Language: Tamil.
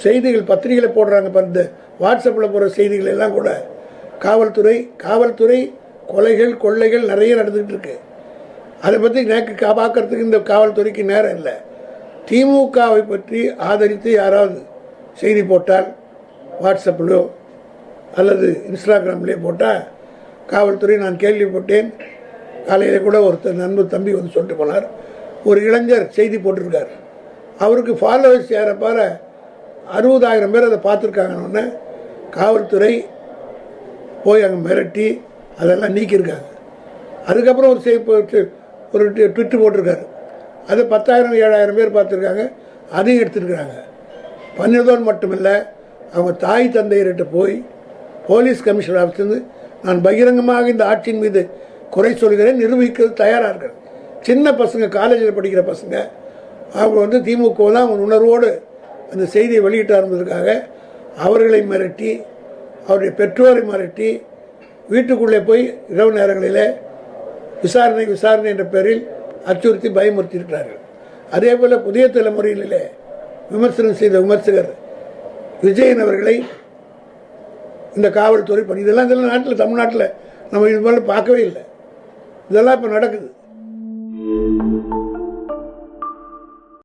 செய்திகள் பத்திரிகையில் போடுறாங்க, இந்த வாட்ஸ்அப்பில் போடுற செய்திகள் எல்லாம் கூட காவல்துறை கொலைகள் கொள்ளைகள் நிறைய நடந்துகிட்டு இருக்கு. அதை பற்றி நேக்கு பார்க்கறதுக்கு இந்த காவல்துறைக்கு நேரம் இல்லை. திமுகவை பற்றி ஆதரித்து யாராவது செய்தி போட்டால் வாட்ஸ்அப்பிலோ அல்லது இன்ஸ்டாகிராம்லேயே போட்டால் காவல்துறை நான் கேள்விப்பட்டேன். காலையில் கூட ஒருத்தர் நண்பர் தம்பி வந்து சொல்லிட்டு போனார், ஒரு இளைஞர் செய்தி போட்டிருக்கார், அவருக்கு ஃபாலோவர்ஸ் ஏறப்பார 60,000 பேர் அதை பார்த்துருக்காங்கன்னு காவல்துறை போய் அங்கே மிரட்டி அதெல்லாம் நீக்கியிருக்காங்க. அதுக்கப்புறம் ஒரு ட்விட்டு போட்டிருக்காரு, அது 10,000 7,000 பேர் பார்த்துருக்காங்க, அதையும் எடுத்துருக்குறாங்க. பண்ணியதோடு மட்டுமில்லை, அவங்க தாய் தந்தையர்கிட்ட போய் போலீஸ் கமிஷனர் ஆஃபீஸ்லேருந்து நான் பகிரங்கமாக இந்த ஆட்சியின் மீது குறை சொல்கிறேன், நிரூபிக்கிறது தயாராக இருக்கிறேன். சின்ன பசங்க, காலேஜில் படிக்கிற பசங்க, அவங்க வந்து திமுக தான் அவங்க உணர்வோடு அந்த செய்தியை வெளியிட்டார் என்பதற்காக அவர்களை மிரட்டி, அவருடைய பெற்றோரை மிரட்டி, வீட்டுக்குள்ளே போய் இரவு நேரங்களில் விசாரணை என்ற பெயரில் அச்சுறுத்தி பயமுறுத்தி இருக்கிறார்கள். அதே போல் புதிய தலைமுறையிலே விமர்சனம் செய்த விமர்சகர் விஜயன் அவர்களை இந்த காவல்துறை இதெல்லாம் நாட்டில், தமிழ்நாட்டில் நம்ம இது போல பார்க்கவே இல்லை. இதெல்லாம் இப்போ நடக்குது.